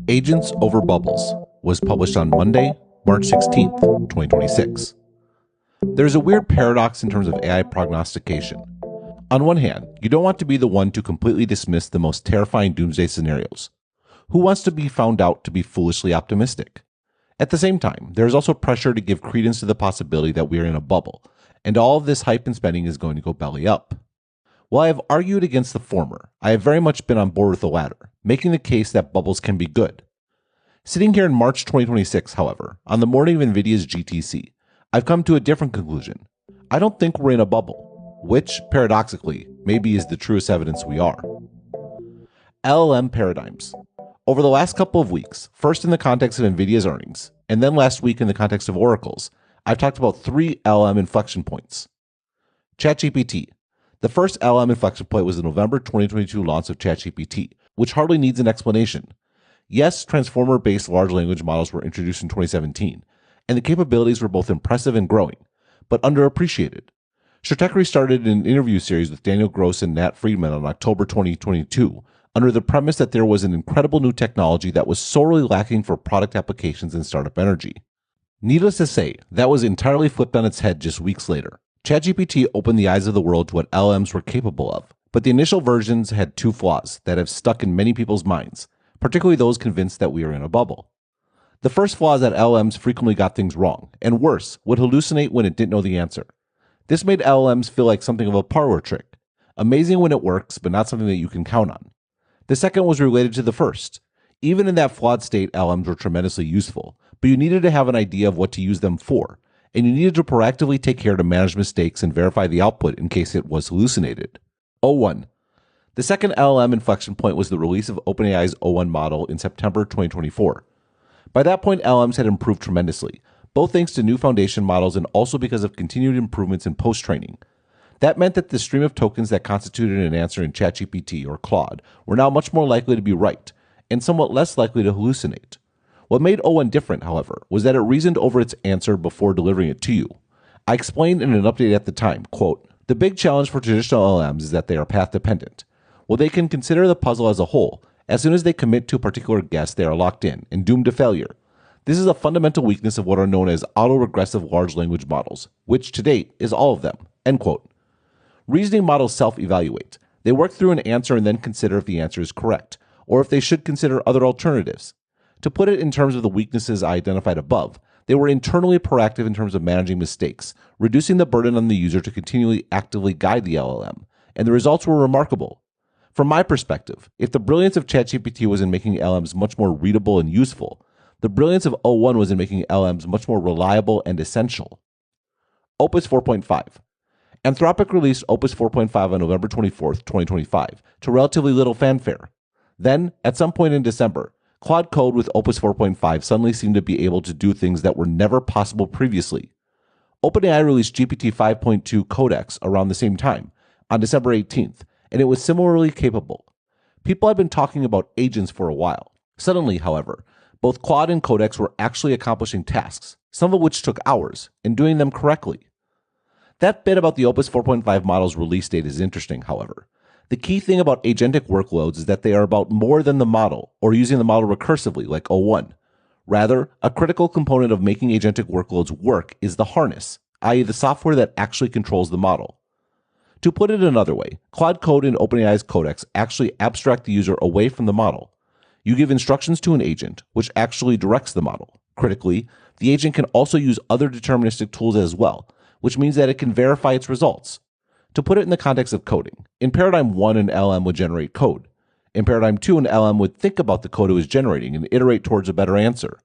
Agents Over Bubbles was published on Monday, March 16th, 2026. There's a weird paradox in terms of AI prognostication. On one hand, you don't want to be the one to completely dismiss the most terrifying doomsday scenarios. Who wants to be found out to be foolishly optimistic? At the same time, there is also pressure to give credence to the possibility that we are in a bubble, and all of this hype and spending is going to go belly up. While I have argued against the former, I have very much been on board with the latter, making the case that bubbles can be good. Sitting here in March 2026, however, on the morning of NVIDIA's GTC, I've come to a different conclusion. I don't think we're in a bubble, which, paradoxically, maybe is the truest evidence we are. LLM paradigms. Over the last couple of weeks, first in the context of NVIDIA's earnings, and then last week in the context of Oracle's, I've talked about 3 LLM inflection points. ChatGPT. The first LLM inflection point was the November 2022 launch of ChatGPT, which hardly needs an explanation. Yes, transformer-based large language models were introduced in 2017, and the capabilities were both impressive and growing, but underappreciated. Stratechery started an interview series with Daniel Gross and Nat Friedman on October 2022, under the premise that there was an incredible new technology that was sorely lacking for product applications in startup energy. Needless to say, that was entirely flipped on its head just weeks later. ChatGPT opened the eyes of the world to what LLMs were capable of, but the initial versions had 2 flaws that have stuck in many people's minds, particularly those convinced that we are in a bubble. The first flaw is that LLMs frequently got things wrong, and worse, would hallucinate when it didn't know the answer. This made LLMs feel like something of a parlor trick, amazing when it works, but not something that you can count on. The second was related to the first. Even in that flawed state, LLMs were tremendously useful, but you needed to have an idea of what to use them for, and you needed to proactively take care to manage mistakes and verify the output in case it was hallucinated. O1. The second LLM inflection point was the release of OpenAI's O1 model in September 2024. By that point, LLMs had improved tremendously, both thanks to new foundation models and also because of continued improvements in post-training. That meant that the stream of tokens that constituted an answer in ChatGPT or Claude were now much more likely to be right, and somewhat less likely to hallucinate. What made O1 different, however, was that it reasoned over its answer before delivering it to you. I explained in an update at the time, quote, "The big challenge for traditional LLMs is that they are path-dependent. While they can consider the puzzle as a whole, as soon as they commit to a particular guess, they are locked in and doomed to failure. This is a fundamental weakness of what are known as autoregressive large language models, which to date is all of them." End quote. Reasoning models self-evaluate. They work through an answer and then consider if the answer is correct, or if they should consider other alternatives. To put it in terms of the weaknesses I identified above, they were internally proactive in terms of managing mistakes, reducing the burden on the user to continually actively guide the LLM, and the results were remarkable. From my perspective, if the brilliance of ChatGPT was in making LLMs much more readable and useful, the brilliance of O1 was in making LLMs much more reliable and essential. Opus 4.5. Anthropic released Opus 4.5 on November 24th, 2025, to relatively little fanfare. Then, at some point in December, Claude Code with Opus 4.5 suddenly seemed to be able to do things that were never possible previously. OpenAI released GPT 5.2 Codex around the same time, on December 18th, and it was similarly capable. People had been talking about agents for a while. Suddenly, however, both Claude and Codex were actually accomplishing tasks, some of which took hours, and doing them correctly. That bit about the Opus 4.5 model's release date is interesting, however. The key thing about agentic workloads is that they are about more than the model, or using the model recursively like O1. Rather, a critical component of making agentic workloads work is the harness, i.e. the software that actually controls the model. To put it another way, Claude Code and OpenAI's Codex actually abstract the user away from the model. You give instructions to an agent, which actually directs the model. Critically, the agent can also use other deterministic tools as well, which means that it can verify its results. To put it in the context of coding, in paradigm 1, an LM would generate code. In paradigm 2, an LM would think about the code it was generating and iterate towards a better answer.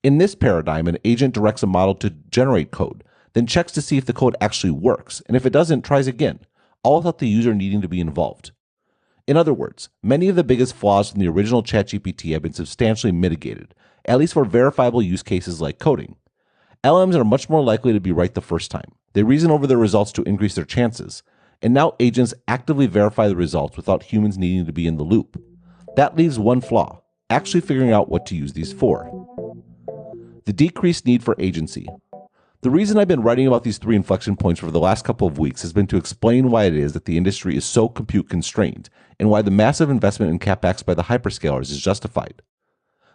In this paradigm, an agent directs a model to generate code, then checks to see if the code actually works, and if it doesn't, tries again, all without the user needing to be involved. In other words, many of the biggest flaws from the original ChatGPT have been substantially mitigated, at least for verifiable use cases like coding. LMs are much more likely to be right the first time. They reason over their results to increase their chances, and now agents actively verify the results without humans needing to be in the loop. That leaves one flaw, actually figuring out what to use these for. The decreased need for agency. The reason I've been writing about these three inflection points for the last couple of weeks has been to explain why it is that the industry is so compute constrained and why the massive investment in CapEx by the hyperscalers is justified.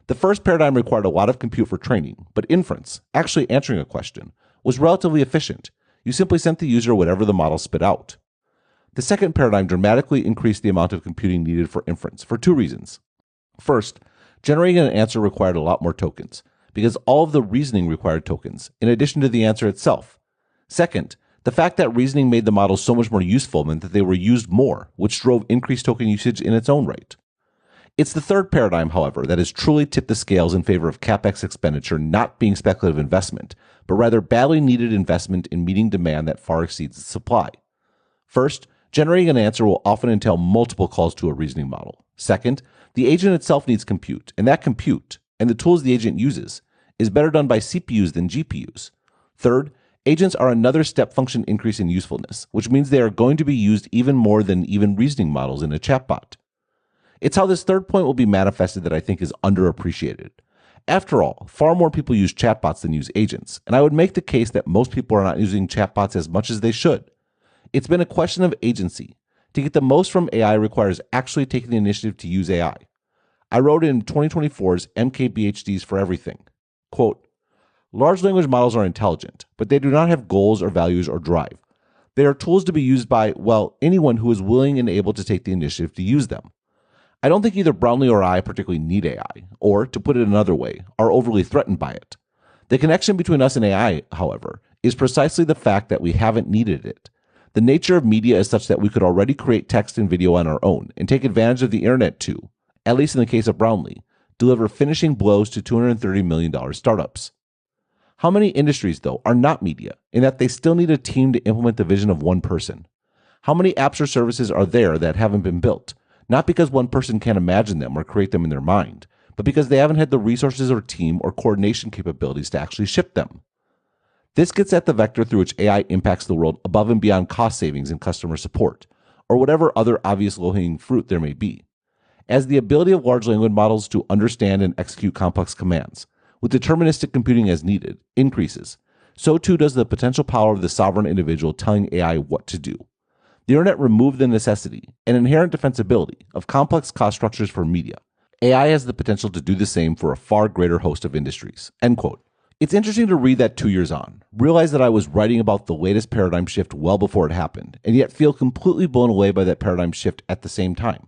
The first paradigm required a lot of compute for training, but inference, actually answering a question, was relatively efficient. You simply sent the user whatever the model spit out. The second paradigm dramatically increased the amount of computing needed for inference for two reasons. First, generating an answer required a lot more tokens, because all of the reasoning required tokens, in addition to the answer itself. Second, the fact that reasoning made the models so much more useful meant that they were used more, which drove increased token usage in its own right. It's the third paradigm, however, that has truly tipped the scales in favor of CapEx expenditure not being speculative investment, but rather badly needed investment in meeting demand that far exceeds its supply. First, generating an answer will often entail multiple calls to a reasoning model. Second, the agent itself needs compute, and that compute, and the tools the agent uses, is better done by CPUs than GPUs. Third, agents are another step function increase in usefulness, which means they are going to be used even more than even reasoning models in a chatbot. It's how this third point will be manifested that I think is underappreciated. After all, far more people use chatbots than use agents, and I would make the case that most people are not using chatbots as much as they should. It's been a question of agency. To get the most from AI requires actually taking the initiative to use AI. I wrote in 2024's MKBHDs for Everything, quote, "Large language models are intelligent, but they do not have goals or values or drive. They are tools to be used by, well, anyone who is willing and able to take the initiative to use them. I don't think either Brownlee or I particularly need AI, or, to put it another way, are overly threatened by it. The connection between us and AI, however, is precisely the fact that we haven't needed it. The nature of media is such that we could already create text and video on our own and take advantage of the internet to, at least in the case of Brownlee, deliver finishing blows to $230 million startups. How many industries, though, are not media, in that they still need a team to implement the vision of one person? How many apps or services are there that haven't been built? Not because one person can't imagine them or create them in their mind, but because they haven't had the resources or team or coordination capabilities to actually ship them. This gets at the vector through which AI impacts the world above and beyond cost savings and customer support, or whatever other obvious low-hanging fruit there may be. As the ability of large language models to understand and execute complex commands, with deterministic computing as needed, increases, so too does the potential power of the sovereign individual telling AI what to do. The internet removed the necessity and inherent defensibility of complex cost structures for media. AI has the potential to do the same for a far greater host of industries." End quote. It's interesting to read that 2 years on, realize that I was writing about the latest paradigm shift well before it happened, and yet feel completely blown away by that paradigm shift at the same time.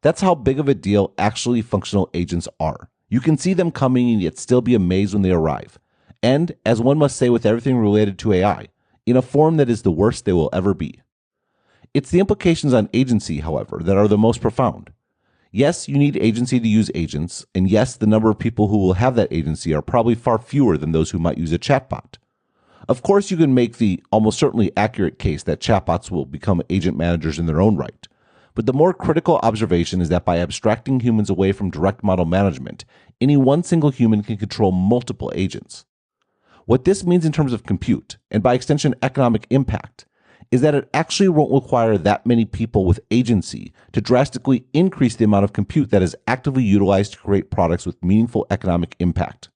That's how big of a deal actually functional agents are. You can see them coming and yet still be amazed when they arrive. And, as one must say with everything related to AI, in a form that is the worst they will ever be. It's the implications on agency, however, that are the most profound. Yes, you need agency to use agents, and yes, the number of people who will have that agency are probably far fewer than those who might use a chatbot. Of course, you can make the almost certainly accurate case that chatbots will become agent managers in their own right. But the more critical observation is that by abstracting humans away from direct model management, any one single human can control multiple agents. What this means in terms of compute, and by extension economic impact, is that it actually won't require that many people with agency to drastically increase the amount of compute that is actively utilized to create products with meaningful economic impact.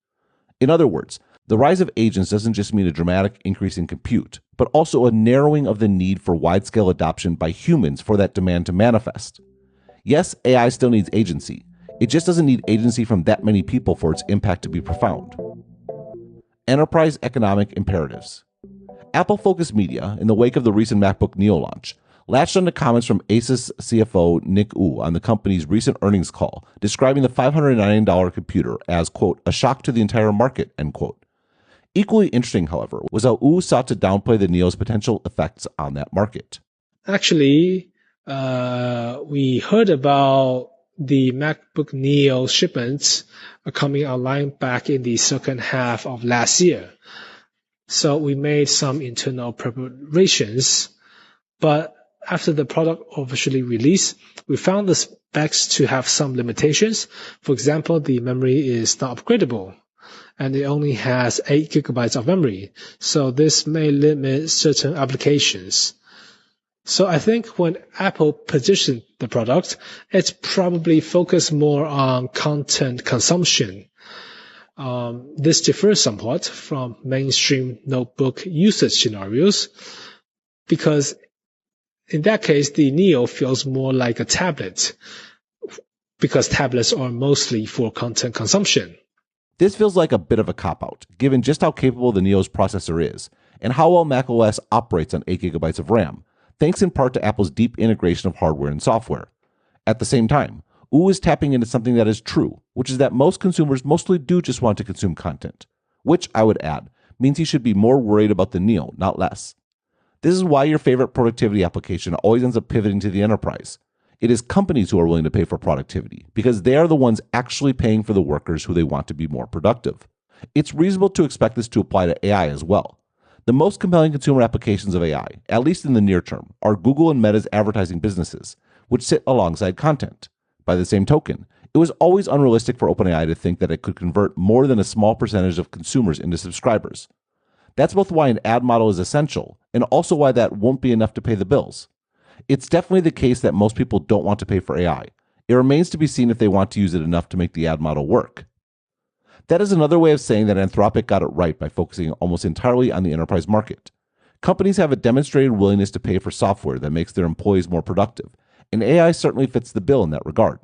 In other words, the rise of agents doesn't just mean a dramatic increase in compute, but also a narrowing of the need for wide-scale adoption by humans for that demand to manifest. Yes, AI still needs agency. It just doesn't need agency from that many people for its impact to be profound. Enterprise economic imperatives. Apple-focused media, in the wake of the recent MacBook Neo launch, latched onto comments from Asus CFO Nick Wu on the company's recent earnings call, describing the $590 computer as, quote, "a shock to the entire market," end quote. Equally interesting, however, was how Wu sought to downplay the Neo's potential effects on that market. Actually, we heard about the MacBook Neo shipments coming online back in the second half of last year. So we made some internal preparations, but after the product officially released, we found the specs to have some limitations. For example, the memory is not upgradable, and it only has 8 gigabytes of memory. So this may limit certain applications. So I think when Apple positioned the product, it's probably focused more on content consumption. This differs somewhat from mainstream notebook usage scenarios because in that case, the Neo feels more like a tablet because tablets are mostly for content consumption. This feels like a bit of a cop-out, given just how capable the Neo's processor is, and how well macOS operates on 8 gigabytes of RAM, thanks in part to Apple's deep integration of hardware and software. At the same time, OO is tapping into something that is true, which is that most consumers mostly do just want to consume content, which, I would add, means you should be more worried about the Neo, not less. This is why your favorite productivity application always ends up pivoting to the enterprise. It is companies who are willing to pay for productivity, because they are the ones actually paying for the workers who they want to be more productive. It's reasonable to expect this to apply to AI as well. The most compelling consumer applications of AI, at least in the near term, are Google and Meta's advertising businesses, which sit alongside content. By the same token, it was always unrealistic for OpenAI to think that it could convert more than a small percentage of consumers into subscribers. That's both why an ad model is essential, and also why that won't be enough to pay the bills. It's definitely the case that most people don't want to pay for AI. It remains to be seen if they want to use it enough to make the ad model work. That is another way of saying that Anthropic got it right by focusing almost entirely on the enterprise market. Companies have a demonstrated willingness to pay for software that makes their employees more productive, and AI certainly fits the bill in that regard.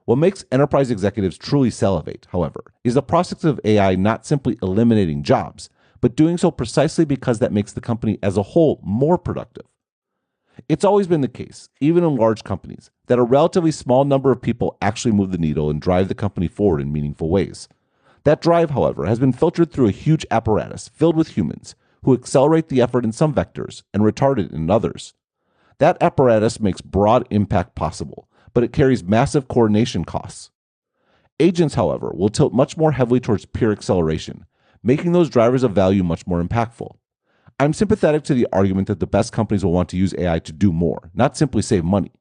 What makes enterprise executives truly salivate, however, is the prospect of AI not simply eliminating jobs, but doing so precisely because that makes the company as a whole more productive. It's always been the case, even in large companies, that a relatively small number of people actually move the needle and drive the company forward in meaningful ways. That drive, however, has been filtered through a huge apparatus filled with humans who accelerate the effort in some vectors and retard it in others. That apparatus makes broad impact possible, but it carries massive coordination costs. Agents, however, will tilt much more heavily towards pure acceleration, making those drivers of value much more impactful. I'm sympathetic to the argument that the best companies will want to use AI to do more, not simply save money.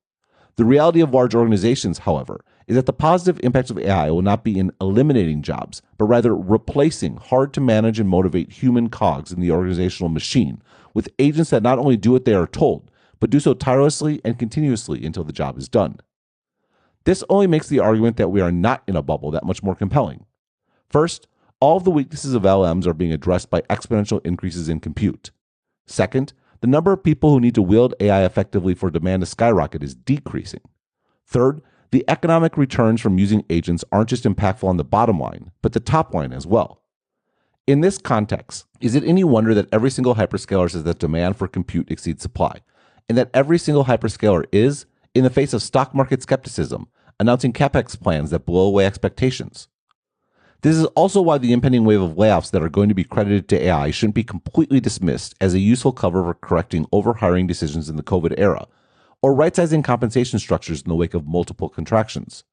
The reality of large organizations, however, is that the positive impacts of AI will not be in eliminating jobs, but rather replacing hard to manage and motivate human cogs in the organizational machine with agents that not only do what they are told, but do so tirelessly and continuously until the job is done. This only makes the argument that we are not in a bubble that much more compelling. First, all of the weaknesses of LLMs are being addressed by exponential increases in compute. Second, the number of people who need to wield AI effectively for demand to skyrocket is decreasing. Third, the economic returns from using agents aren't just impactful on the bottom line, but the top line as well. In this context, is it any wonder that every single hyperscaler says that demand for compute exceeds supply, and that every single hyperscaler is, in the face of stock market skepticism, announcing capex plans that blow away expectations? This is also why the impending wave of layoffs that are going to be credited to AI shouldn't be completely dismissed as a useful cover for correcting overhiring decisions in the COVID era, or right-sizing compensation structures in the wake of multiple contractions.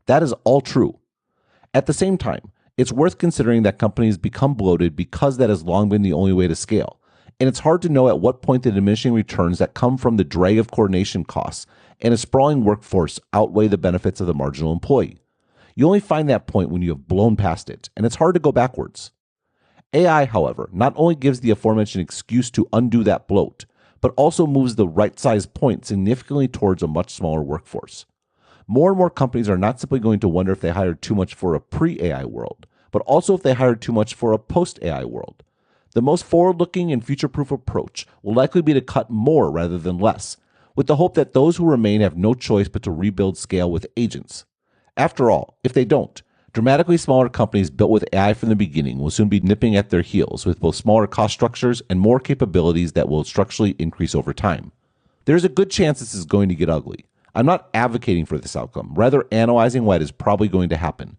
That is all true. At the same time, it's worth considering that companies become bloated because that has long been the only way to scale, and it's hard to know at what point the diminishing returns that come from the drag of coordination costs and a sprawling workforce outweigh the benefits of the marginal employee. You only find that point when you have blown past it, and it's hard to go backwards. AI, however, not only gives the aforementioned excuse to undo that bloat, but also moves the right-sized point significantly towards a much smaller workforce. More and more companies are not simply going to wonder if they hired too much for a pre-AI world, but also if they hired too much for a post-AI world. The most forward-looking and future-proof approach will likely be to cut more rather than less, with the hope that those who remain have no choice but to rebuild scale with agents. After all, if they don't, dramatically smaller companies built with AI from the beginning will soon be nipping at their heels with both smaller cost structures and more capabilities that will structurally increase over time. There's a good chance this is going to get ugly. I'm not advocating for this outcome, rather analyzing what is probably going to happen.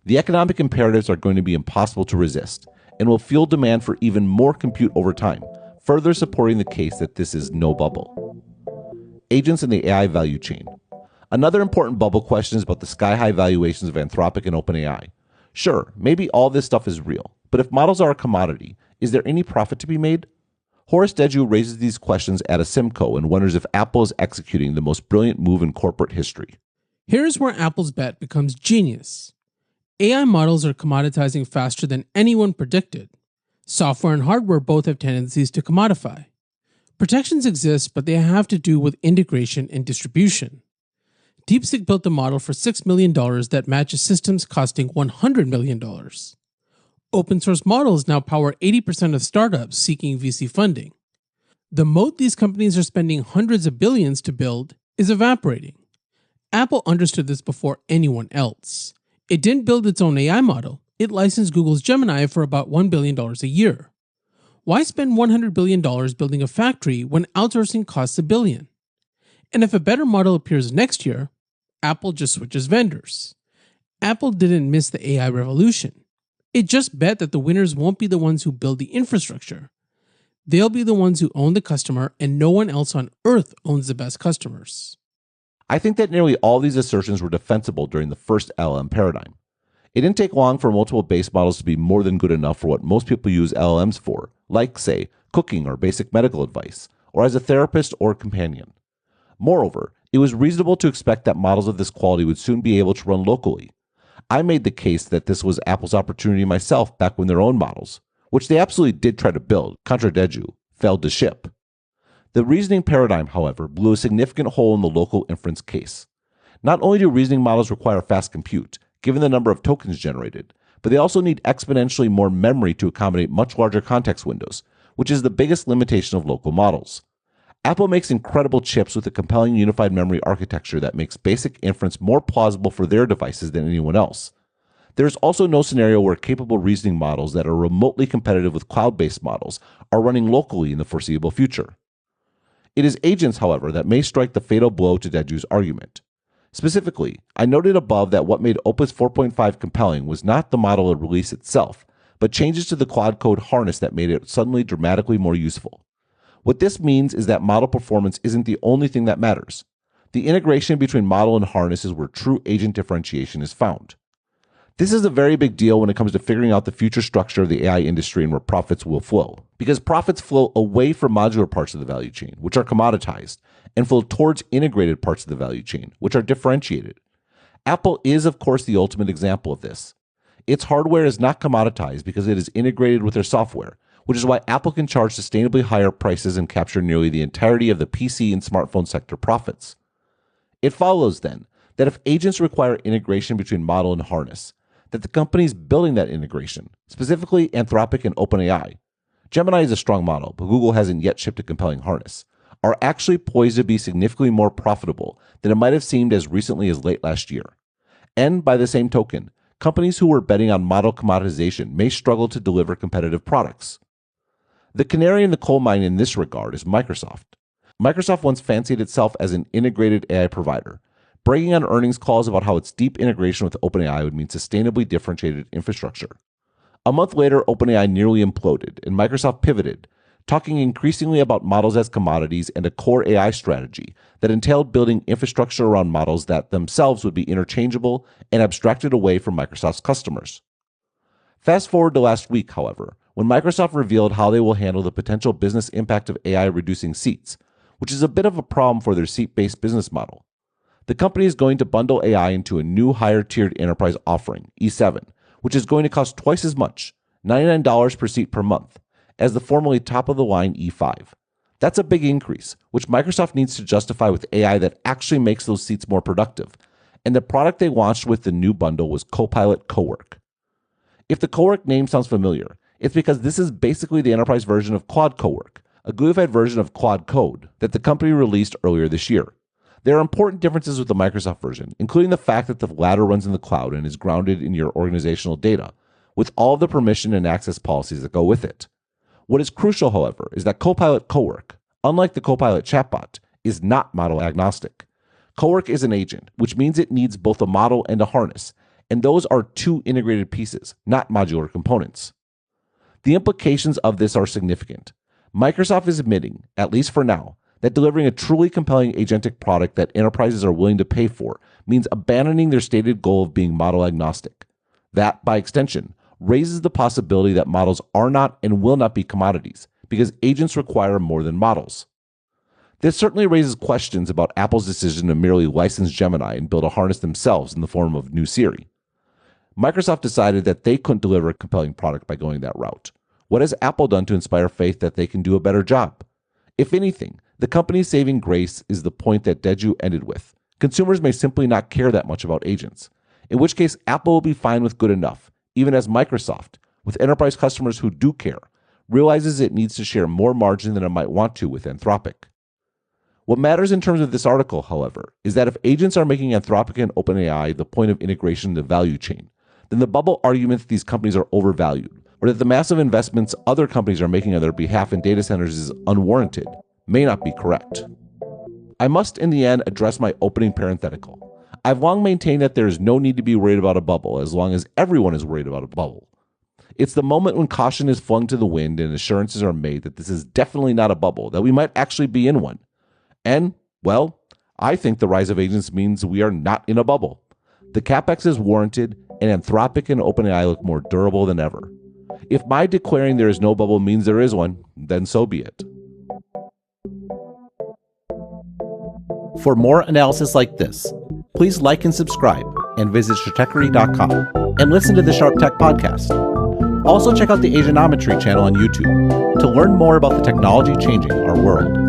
The economic imperatives are going to be impossible to resist and will fuel demand for even more compute over time, further supporting the case that this is no bubble. Agents in the AI value chain. Another important bubble question is about the sky-high valuations of Anthropic and OpenAI. Sure, maybe all this stuff is real, but if models are a commodity, is there any profit to be made? Horace Deju raises these questions at a Simco and wonders if Apple is executing the most brilliant move in corporate history. Here's where Apple's bet becomes genius. AI models are commoditizing faster than anyone predicted. Software and hardware both have tendencies to commodify. Protections exist, but they have to do with integration and distribution. DeepSeek built a model for $6 million that matches systems costing $100 million. Open source models now power 80% of startups seeking VC funding. The moat these companies are spending hundreds of billions to build is evaporating. Apple understood this before anyone else. It didn't build its own AI model, it licensed Google's Gemini for about $1 billion a year. Why spend $100 billion building a factory when outsourcing costs $1 billion? And if a better model appears next year, Apple just switches vendors. Apple didn't miss the AI revolution. It just bet that the winners won't be the ones who build the infrastructure. They'll be the ones who own the customer, and no one else on earth owns the best customers. I think that nearly all these assertions were defensible during the first LLM paradigm. It didn't take long for multiple base models to be more than good enough for what most people use LLMs for, like, say, cooking or basic medical advice, or as a therapist or companion. Moreover, it was reasonable to expect that models of this quality would soon be able to run locally. I made the case that this was Apple's opportunity myself back when their own models, which they absolutely did try to build, contra deju, failed to ship. The reasoning paradigm, however, blew a significant hole in the local inference case. Not only do reasoning models require fast compute, given the number of tokens generated, but they also need exponentially more memory to accommodate much larger context windows, which is the biggest limitation of local models. Apple makes incredible chips with a compelling unified memory architecture that makes basic inference more plausible for their devices than anyone else. There is also no scenario where capable reasoning models that are remotely competitive with cloud-based models are running locally in the foreseeable future. It is agents, however, that may strike the fatal blow to Deju's argument. Specifically, I noted above that what made Opus 4.5 compelling was not the model release itself, but changes to the quad-code harness that made it suddenly dramatically more useful. What this means is that model performance isn't the only thing that matters. The integration between model and harness is where true agent differentiation is found. This is a very big deal when it comes to figuring out the future structure of the AI industry and where profits will flow, because profits flow away from modular parts of the value chain, which are commoditized, and flow towards integrated parts of the value chain, which are differentiated. Apple is, of course, the ultimate example of this. Its hardware is not commoditized because it is integrated with their software, which is why Apple can charge sustainably higher prices and capture nearly the entirety of the PC and smartphone sector profits. It follows, then, that if agents require integration between model and harness, that the companies building that integration, specifically Anthropic and OpenAI, Gemini is a strong model, but Google hasn't yet shipped a compelling harness, are actually poised to be significantly more profitable than it might have seemed as recently as late last year. And by the same token, companies who were betting on model commoditization may struggle to deliver competitive products. The canary in the coal mine in this regard is Microsoft. Microsoft once fancied itself as an integrated AI provider, bragging on earnings calls about how its deep integration with OpenAI would mean sustainably differentiated infrastructure. A month later, OpenAI nearly imploded, and Microsoft pivoted, talking increasingly about models as commodities and a core AI strategy that entailed building infrastructure around models that themselves would be interchangeable and abstracted away from Microsoft's customers. Fast forward to last week, however, when Microsoft revealed how they will handle the potential business impact of AI reducing seats, which is a bit of a problem for their seat-based business model. The company is going to bundle AI into a new higher-tiered enterprise offering, E7, which is going to cost twice as much, $99 per seat per month, as the formerly top-of-the-line E5. That's a big increase, which Microsoft needs to justify with AI that actually makes those seats more productive, and the product they launched with the new bundle was Copilot Cowork. If the Cowork name sounds familiar, it's because this is basically the enterprise version of Claude Cowork, a GUIfied version of Claude Code that the company released earlier this year. There are important differences with the Microsoft version, including the fact that the latter runs in the cloud and is grounded in your organizational data, with all of the permission and access policies that go with it. What is crucial, however, is that Copilot Cowork, unlike the Copilot chatbot, is not model agnostic. Cowork is an agent, which means it needs both a model and a harness, and those are two integrated pieces, not modular components. The implications of this are significant. Microsoft is admitting, at least for now, that delivering a truly compelling agentic product that enterprises are willing to pay for means abandoning their stated goal of being model agnostic. That, by extension, raises the possibility that models are not and will not be commodities, because agents require more than models. This certainly raises questions about Apple's decision to merely license Gemini and build a harness themselves in the form of new Siri. Microsoft decided that they couldn't deliver a compelling product by going that route. What has Apple done to inspire faith that they can do a better job? If anything, the company's saving grace is the point that Deju ended with. Consumers may simply not care that much about agents, in which case Apple will be fine with good enough, even as Microsoft, with enterprise customers who do care, realizes it needs to share more margin than it might want to with Anthropic. What matters in terms of this article, however, is that if agents are making Anthropic and OpenAI the point of integration in the value chain, then the bubble argument that these companies are overvalued, or that the massive investments other companies are making on their behalf in data centers is unwarranted, may not be correct. I must, in the end, address my opening parenthetical. I've long maintained that there is no need to be worried about a bubble as long as everyone is worried about a bubble. It's the moment when caution is flung to the wind and assurances are made that this is definitely not a bubble, that we might actually be in one. And, well, I think the rise of agents means we are not in a bubble. The capex is warranted, and Anthropic and OpenAI look more durable than ever. If my declaring there is no bubble means there is one, then so be it. For more analysis like this, please like and subscribe and visit Stratechery.com and listen to the Sharp Tech Podcast. Also check out the Asianometry channel on YouTube to learn more about the technology changing our world.